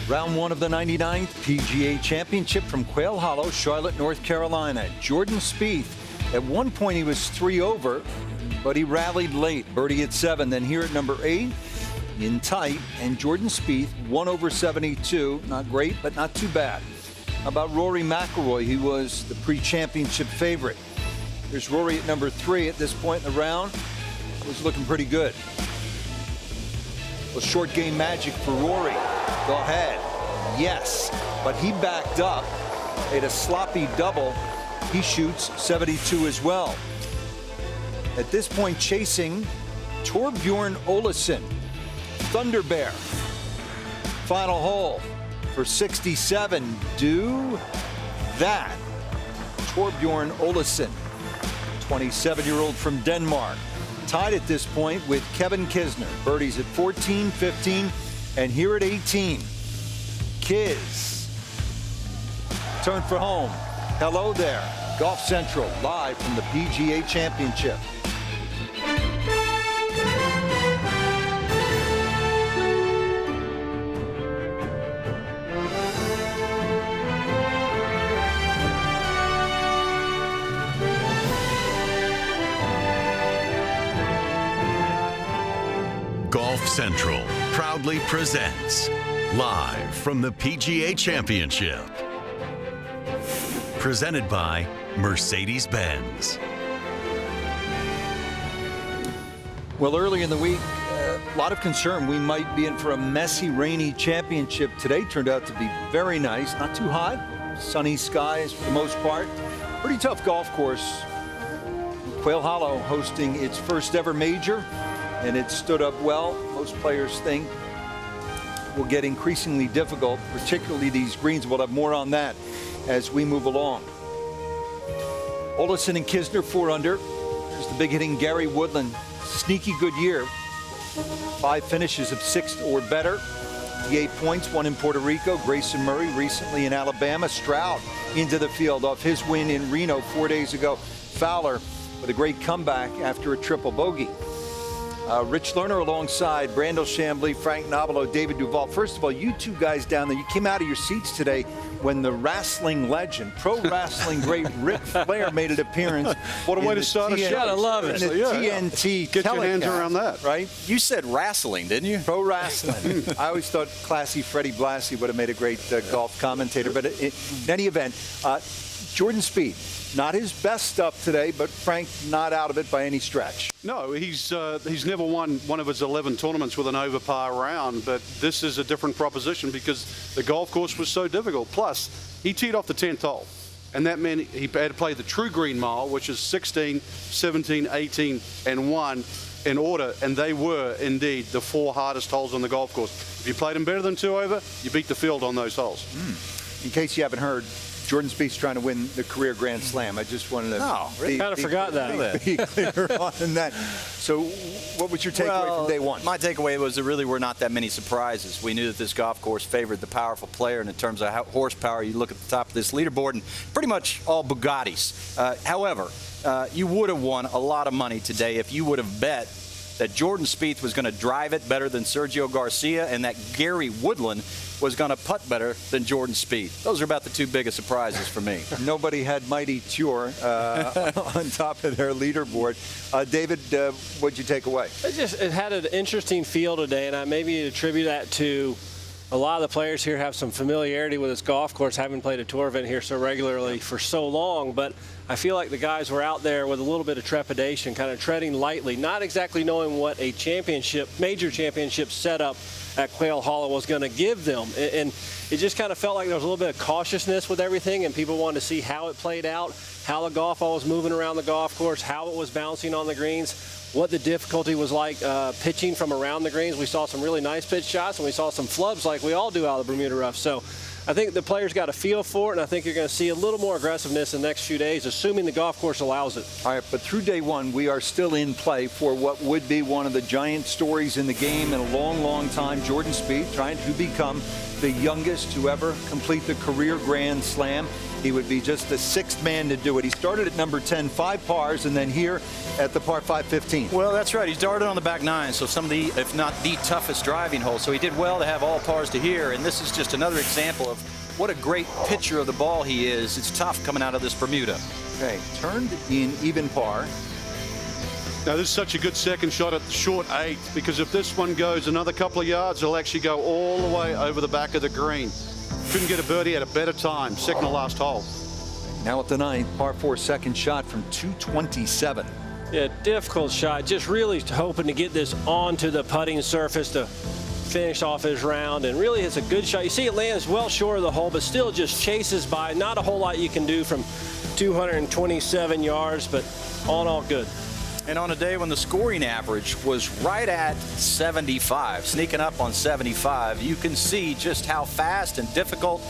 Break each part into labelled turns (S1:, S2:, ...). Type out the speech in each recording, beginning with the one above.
S1: Round one of the 99th PGA Championship from Quail Hollow, Charlotte, North Carolina. Jordan Spieth, at one point he was 3 over, but he rallied late. Birdie at 7. Then here at number 8, in tight, and Jordan Spieth, 1 over 72. Not great, but not too bad. How about Rory McIlroy? He was the pre-championship favorite. There's Rory at number 3 at this point in the round. Was looking pretty good. Well, short game magic for Rory. Go ahead. Yes, but he backed up. Made a sloppy double. He shoots 72 as well. At this point, chasing Torbjorn Olesen. Thunder Bear. Final hole for 67. Do that. Torbjorn Olesen, 27-year-old from Denmark. Tied at this point with Kevin Kisner. Birdies at 14, 15, and here at 18. Kiz. Turn for home. Hello there. Golf Central, live from the PGA Championship.
S2: Golf Central proudly presents live from the PGA Championship. Presented by Mercedes-Benz.
S1: Well, early in the week, a lot of concern we might be in for a messy, rainy championship. Today turned out to be very nice, not too hot, sunny skies for the most part. Pretty tough golf course. Quail Hollow hosting its first ever major, and it stood up well. Most players think will get increasingly difficult, particularly these greens. We'll have more on that as we move along. Olesen and Kisner 4 under. There's the big hitting Gary Woodland. Sneaky good year. 5 finishes of 6th or better. 8 points, 1 in Puerto Rico. Grayson Murray recently in Alabama. Stroud into the field off his win in Reno 4 days ago. Fowler with a great comeback after a triple bogey. Rich Lerner alongside Brandel Chambly, Frank Nobilo, David Duval. First of all, you two guys down there, you came out of your seats today when the wrestling legend, pro wrestling great Ric Flair made an appearance.
S3: What a way to start a show.
S1: I love it. TNT
S3: Get your hands
S1: telecast,
S3: around that.
S1: Right?
S4: You said wrestling, didn't you?
S1: Pro wrestling. I always thought classy Freddie Blassie would have made a great golf commentator. But in any event, Jordan Spieth. Not his best stuff today, but Frank not out of it by any stretch.
S3: No, he's never won one of his 11 tournaments with an over par round, but this is a different proposition because the golf course was so difficult. Plus, he teed off the 10th hole, and that meant he had to play the true green mile, which is 16, 17, 18, and 1 in order, and they were indeed the 4 hardest holes on the golf course. If you played them better than 2 over, you beat the field on those holes.
S1: In case you haven't heard, Jordan Spieth's trying to win the career Grand Slam. I just wanted to
S4: really
S5: kind of forgot that.
S1: Be clear on that. So what was your takeaway from day one?
S4: My takeaway was there really were not that many surprises. We knew that this golf course favored the powerful player, and in terms of horsepower, you look at the top of this leaderboard and pretty much all Bugattis. However, you would have won a lot of money today if you would have bet that Jordan Spieth was going to drive it better than Sergio Garcia and that Gary Woodland was going to putt better than Jordan Spieth. Those are about the 2 biggest surprises for me.
S1: Nobody had Mighty Tour on top of their leaderboard. David, what'd you take away?
S5: It had an interesting feel today, and I maybe attribute that to a lot of the players here have some familiarity with this golf course, having played a tour event here so regularly for so long, but I feel like the guys were out there with a little bit of trepidation, kind of treading lightly, not exactly knowing what a major championship setup at Quail Hollow was going to give them. And it just kind of felt like there was a little bit of cautiousness with everything, and people wanted to see how it played out, how the golf ball was moving around the golf course, how it was bouncing on the greens, what the difficulty was like pitching from around the greens. We saw some really nice pitch shots, and we saw some flubs like we all do out of the Bermuda rough. So I think the players got a feel for it, and I think you're going to see a little more aggressiveness in the next few days, assuming the golf course allows it.
S1: All right, but through day one, we are still in play for what would be one of the giant stories in the game in a long, long time. Jordan Spieth trying to become the youngest to ever complete the career Grand Slam. He would be just the 6th man to do it. He started at number 10, 5 pars, and then here at the par 5 15.
S4: Well, that's right. He started on the back 9, so some of the, if not the toughest driving hole. So he did well to have all pars to here, and this is just another example of what a great pitcher of the ball he is. It's tough coming out of this Bermuda.
S1: Okay, turned in even par.
S3: Now, this is such a good second shot at the short 8, because if this one goes another couple of yards, it'll actually go all the way over the back of the green. Couldn't get a birdie at a better time, second to last hole.
S1: Now at the 9th, par 4 second shot from 227.
S5: Yeah, difficult shot. Just really hoping to get this onto the putting surface to finish off his round, and really it's a good shot. You see it lands well short of the hole, but still just chases by. Not a whole lot you can do from 227 yards, but all in all good.
S4: And on a day when the scoring average was right at 75, sneaking up on 75, you can see just how fast and difficult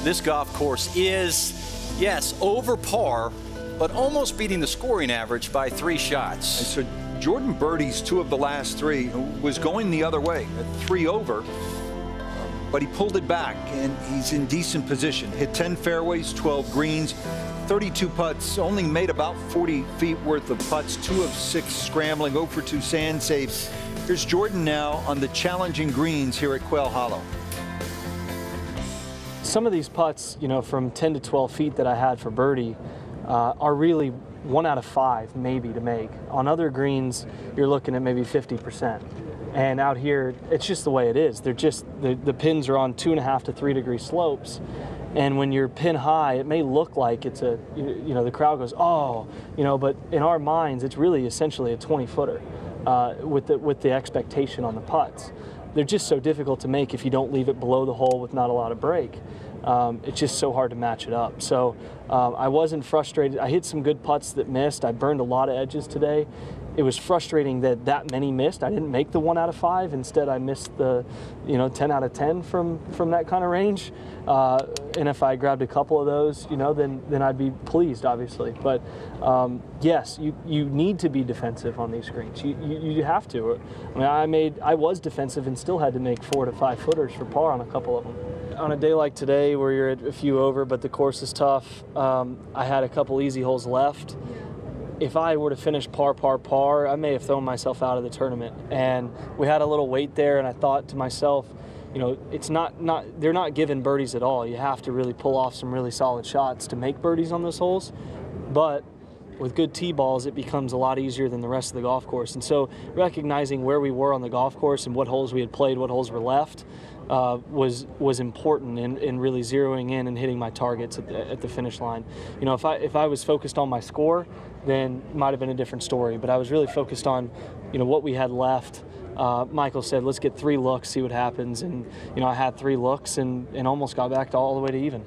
S4: this golf course is. Yes, over par, but almost beating the scoring average by 3 shots.
S1: So Jordan birdies 2 of the last 3, was going the other way at 3 over, but he pulled it back, and he's in decent position. Hit 10 fairways, 12 greens, 32 putts, only made about 40 feet worth of putts, 2 of 6 scrambling, 0 for 2 sand saves. Here's Jordan now on the challenging greens here at Quail Hollow.
S6: Some of these putts, you know, from 10 to 12 feet that I had for birdie are really 1 out of 5 maybe to make. On other greens, you're looking at maybe 50%. And out here, it's just the way it is. They're just, the pins are on 2.5 to 3 degree slopes. And when you're pin high, it may look like it's a, you know, the crowd goes, oh, you know, but in our minds, it's really essentially a 20-footer with the expectation on the putts. They're just so difficult to make if you don't leave it below the hole with not a lot of break. It's just so hard to match it up. So I wasn't frustrated. I hit some good putts that missed. I burned a lot of edges today. It was frustrating that many missed. I didn't make the 1 out of 5. Instead, I missed the, you know, 10 out of 10 from that kind of range. And if I grabbed a couple of those, you know, then I'd be pleased, obviously. But yes, you need to be defensive on these greens. You have to. I mean, I was defensive and still had to make 4 to 5 footers for par on a couple of them. On a day like today, where you're at a few over, but the course is tough, I had a couple easy holes left. If I were to finish par, I may have thrown myself out of the tournament. And we had a little wait there, and I thought to myself, you know, it's they're not giving birdies at all. You have to really pull off some really solid shots to make birdies on those holes. But with good tee balls, it becomes a lot easier than the rest of the golf course. And so recognizing where we were on the golf course and what holes we had played, what holes were left, was important in really zeroing in and hitting my targets at the finish line. You know, if I was focused on my score, then it might have been a different story. But I was really focused on, you know, what we had left. Michael said, let's get 3 looks, see what happens. And, you know, I had 3 looks and almost got back to all the way to even.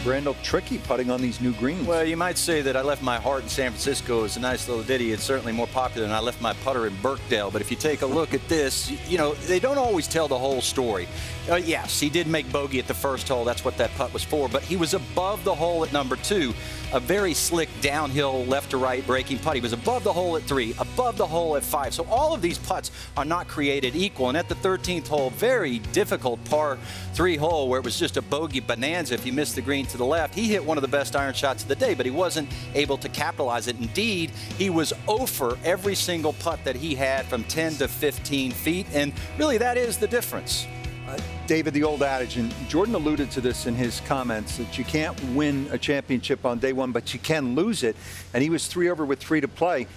S1: Brandel, tricky putting on these new greens.
S4: Well, you might say that I left my heart in San Francisco is a nice little ditty. It's certainly more popular than I left my putter in Birkdale. But if you take a look at this, you know, they don't always tell the whole story. Yes, he did make bogey at the first hole. That's what that putt was for. But he was above the hole at number 2. A very slick downhill left to right breaking putt. He was above the hole at 3, above the hole at 5. So all of these putts are not created equal. And at the 13th hole, very difficult par 3 hole where it was just a bogey bonanza if you missed the green to the left. He hit one of the best iron shots of the day, but he wasn't able to capitalize it. Indeed, he was 0 for every single putt that he had from 10 to 15 feet. And really, that is the difference.
S1: David, the old adage, and Jordan alluded to this in his comments, that you can't win a championship on day one, but you can lose it. And he was 3 over with 3 to play,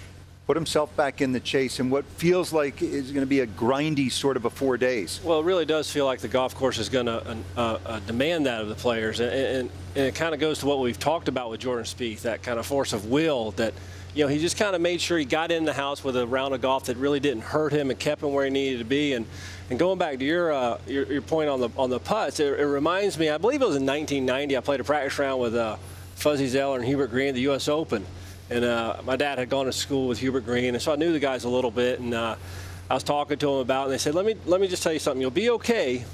S1: put himself back in the chase in what feels like is going to be a grindy sort of a 4 days.
S5: Well, it really does feel like the golf course is going to demand that of the players. And it kind of goes to what we've talked about with Jordan Spieth, that kind of force of will that, you know, he just kind of made sure he got in the house with a round of golf that really didn't hurt him and kept him where he needed to be. And going back to your point on the putts, it reminds me, I believe it was in 1990, I played a practice round with Fuzzy Zeller and Hubert Green at the U.S. Open. And my dad had gone to school with Hubert Green, and so I knew the guys a little bit. And I was talking to him about it, and they said, let me just tell you something. You'll be okay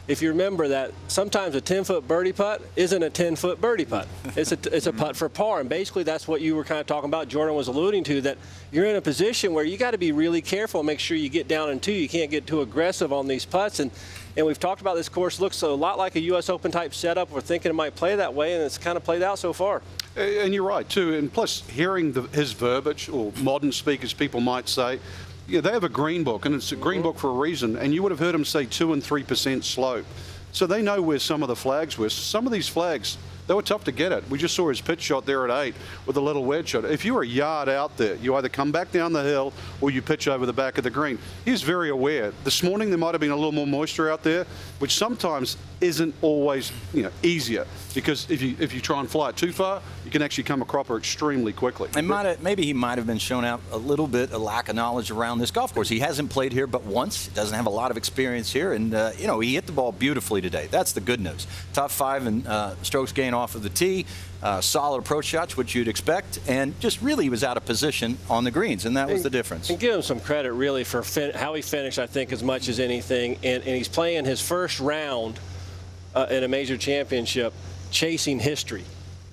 S5: if you remember that sometimes a 10-foot birdie putt isn't a 10-foot birdie putt. It's a putt for par, and basically that's what you were kind of talking about. Jordan was alluding to, that you're in a position where you got to be really careful and make sure you get down in two. You can't get too aggressive on these putts, and we've talked about this course looks a lot like a U.S. Open type setup. We're thinking it might play that way, and it's kind of played out so far.
S3: And you're right too, and plus hearing his verbiage, or modern speak as people might say, yeah, they have a green book, and it's a green book for a reason, and you would have heard him say 2 and 3% slope. So they know where some of the flags were. Some of these flags, they were tough to get at. We just saw his pitch shot there at 8 with a little wedge shot. If you were a yard out there, you either come back down the hill or you pitch over the back of the green. He's very aware. This morning there might have been a little more moisture out there, which sometimes isn't always, easier, because if you try and fly it too far, you can actually come a cropper extremely quickly.
S4: And maybe he might have been shown out a little bit, a lack of knowledge around this golf course. He hasn't played here but once. He doesn't have a lot of experience here, and he hit the ball beautifully today. That's the good news. Top 5 in strokes gained off of the tee, solid approach shots, which you'd expect, and just really he was out of position on the greens, and that was the difference.
S5: And give him some credit really for how he finished, I think, as much as anything. And he's playing his first round in a major championship, chasing history.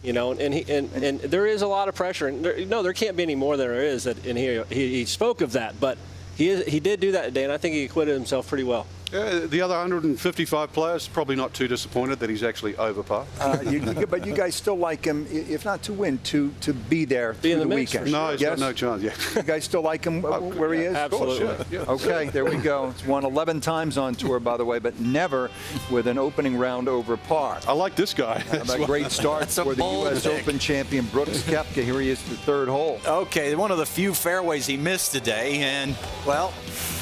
S5: And there is a lot of pressure. And there can't be any more than there is. And he spoke of that, but he did do that today, and I think he acquitted himself pretty well.
S3: The other 155 players probably not too disappointed that he's actually over par.
S7: But you guys still like him, if not to win, to be there through the weekend.
S3: No, he's got no chance. Yeah.
S7: You guys still like him where he is?
S5: Absolutely.
S3: Yeah.
S7: Okay, there we go. He's won 11 times on tour, by the way, but never with an opening round over par.
S3: I like this guy.
S7: A great start for the U.S. Open champion Brooks Koepka. Here he is, the 3rd hole.
S4: Okay, one of the few fairways he missed today, and, well,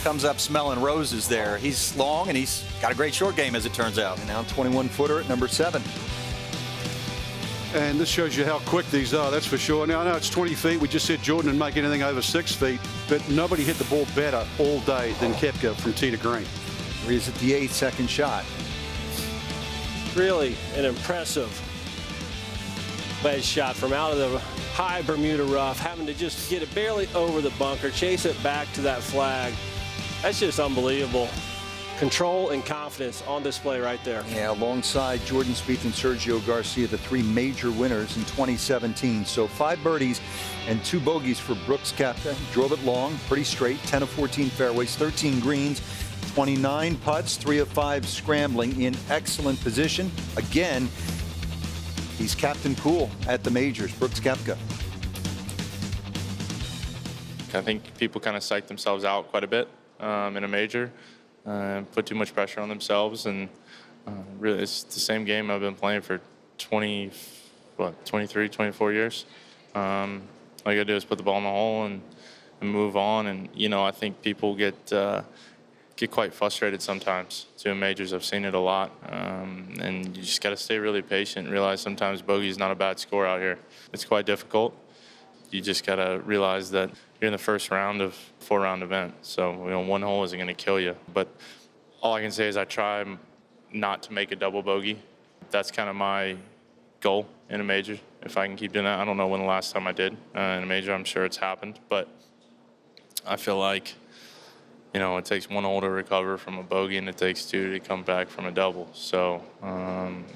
S4: comes up smelling roses there. He's long, and he's got a great short game, as it turns out.
S7: And now 21-footer at number 7.
S3: And this shows you how quick these are, that's for sure. Now, I know it's 20 feet. We just said Jordan didn't make anything over 6 feet, but nobody hit the ball better all day than Koepka from tee to green.
S7: Here he is at the 8th, second shot.
S5: Really an impressive wedge shot from out of the high Bermuda rough, having to just get it barely over the bunker, chase it back to that flag. That's just unbelievable. Control and confidence on display right there.
S7: Yeah, alongside Jordan Spieth and Sergio Garcia, the 3 major winners in 2017. So 5 birdies and 2 bogeys for Brooks Koepka. Drove it long, pretty straight, 10 of 14 fairways, 13 greens, 29 putts, 3 of 5 scrambling, in excellent position. Again, he's captain cool at the majors, Brooks Koepka.
S8: I think people kind of psych themselves out quite a bit in a major, put too much pressure on themselves, and really it's the same game I've been playing for 23, 24 years. All you gotta do is put the ball in the hole and move on, and I think people get quite frustrated sometimes doing majors. I've seen it a lot, and you just gotta stay really patient and realize sometimes bogey is not a bad score out here. It's quite difficult. You just gotta realize that you're in the first round of a 4-round event, so 1 hole isn't going to kill you. But all I can say is I try not to make a double bogey. That's kind of my goal in a major. If I can keep doing that, I don't know when the last time I did in a major. I'm sure it's happened, but I feel like it takes 1 hole to recover from a bogey, and it takes 2 to come back from a double. So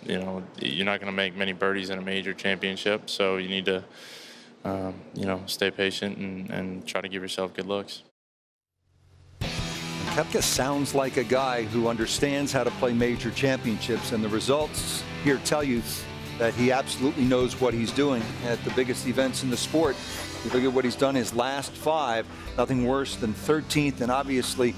S8: you're not going to make many birdies in a major championship, so you need to stay patient and try to give yourself good looks.
S7: Koepka sounds like a guy who understands how to play major championships, and the results here tell you that he absolutely knows what he's doing at the biggest events in the sport. You look at what he's done his last 5, nothing worse than 13th, and obviously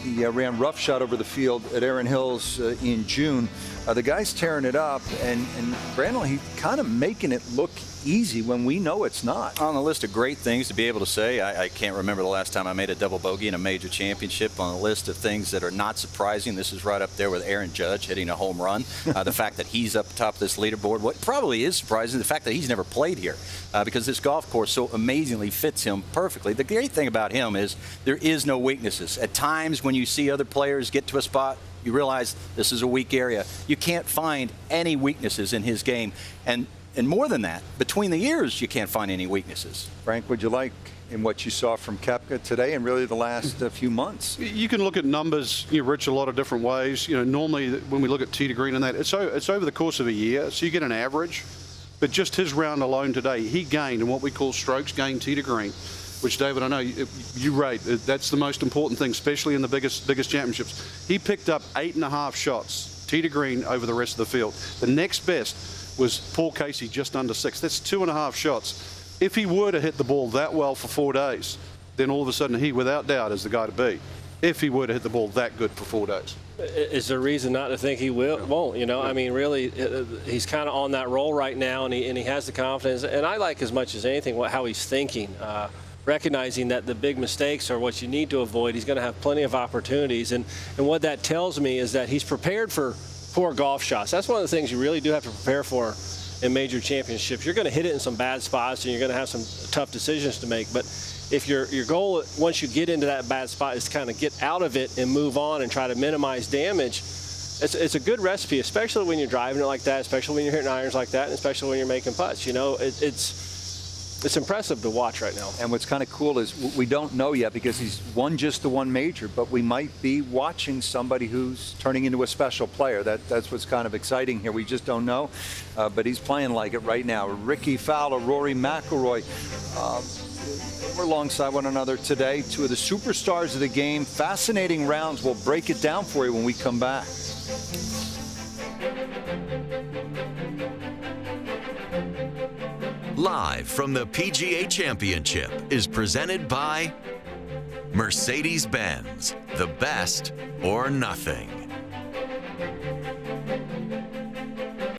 S7: he ran roughshod over the field at Erin Hills in June. The guy's tearing it up, and Brandon, he's kind of making it look easy when we know it's not.
S4: On the list of great things to be able to say, I can't remember the last time I made a double bogey in a major championship. On the list of things that are not surprising, this is right up there with Aaron Judge hitting a home run. The fact that he's up top of this leaderboard, what probably is surprising, the fact that he's never played here, because this golf course so amazingly fits him perfectly. The great thing about him is there is no weaknesses. At times when you see other players get to a spot, you realize this is a weak area. You can't find any weaknesses in his game. And more than that, between the years, you can't find any weaknesses.
S7: Frank, would you like in what you saw from Koepka today and really the last few months.
S3: You can look at numbers, Rich, a lot of different ways. Normally when we look at tee to green and that, it's over the course of a year, so you get an average. But just his round alone today, he gained in what we call strokes gained tee to green, which, David, I know you rate. That's the most important thing, especially in the biggest championships. He picked up 8.5 shots tee to green over the rest of the field. The next best was Paul Casey, just under 6. That's 2.5 shots. If he were to hit the ball that well for 4 days, then all of a sudden he, without doubt, is the guy to beat. If he were to hit the ball that good for 4 days.
S5: Is there reason not to think he won't? I mean, really, he's kind of on that roll right now, and he has the confidence. And I like as much as anything how he's thinking, recognizing that the big mistakes are what you need to avoid. He's going to have plenty of opportunities, and what that tells me is that he's prepared for poor golf shots. That's one of the things you really do have to prepare for in major championships. You're going to hit it in some bad spots, and you're going to have some tough decisions to make. But if your goal, once you get into that bad spot, is to kind of get out of it and move on and try to minimize damage, it's a good recipe, especially when you're driving it like that, especially when you're hitting irons like that, and especially when you're making putts. It's impressive to watch right now.
S7: And what's kind of cool is we don't know yet because he's won just the one major, but we might be watching somebody who's turning into a special player. That's what's kind of exciting here. We just don't know, but he's playing like it right now. Ricky Fowler, Rory McIlroy, we're alongside one another today. Two of the superstars of the game. Fascinating rounds. We'll break it down for you when we come back.
S2: Live from the PGA Championship is presented by Mercedes-Benz, the best or nothing.